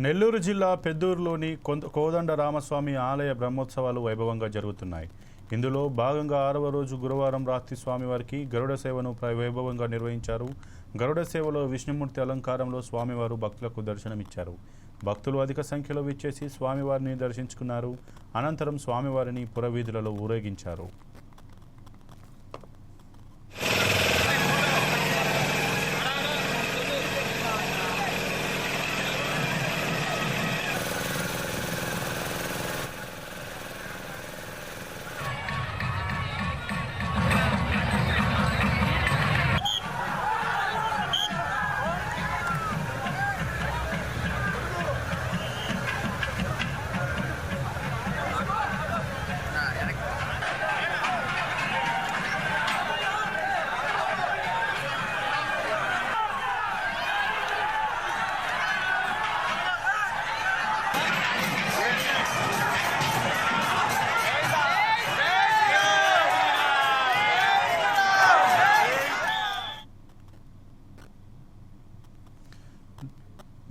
నెల్లూరు జిల్లా పెద్దూరులోని కోదండ రామస్వామి ఆలయ బ్రహ్మోత్సవాలు వైభవంగా జరుగుతున్నాయి. ఇందులో భాగంగా 6వ రోజు గురువారం రాత్రి స్వామివారికి గరుడ సేవను వైభవంగా నిర్వహించారు. గరుడ సేవలో విష్ణుమూర్తి అలంకారంలో స్వామివారు భక్తులకు దర్శనమిచ్చారు. భక్తులు అధిక సంఖ్యలో విచ్చేసి స్వామివారిని దర్శించుకున్నారు. అనంతరం స్వామివారిని పురవీధులలో ఊరేగించారు.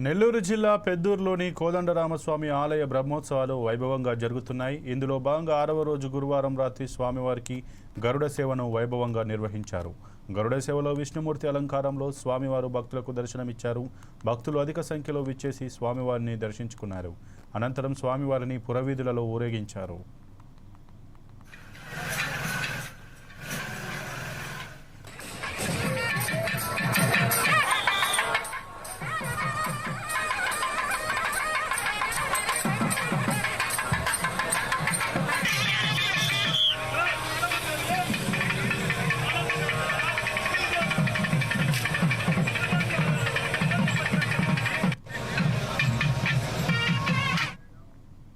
నెల్లూరు జిల్లా పెద్దూరులోని కోదండరామస్వామి ఆలయ బ్రహ్మోత్సవాలు వైభవంగా జరుగుతున్నాయి. ఇందులో భాగంగా 6వ రోజు గురువారం రాత్రి స్వామివారికి గరుడ సేవను వైభవంగా నిర్వహించారు. గరుడ సేవలో విష్ణుమూర్తి అలంకారంలో స్వామివారు భక్తులకు దర్శనమిచ్చారు. భక్తులు అధిక సంఖ్యలో విచ్చేసి స్వామివారిని దర్శించుకున్నారు. అనంతరం స్వామివారిని పురవీధులలో ఊరేగించారు.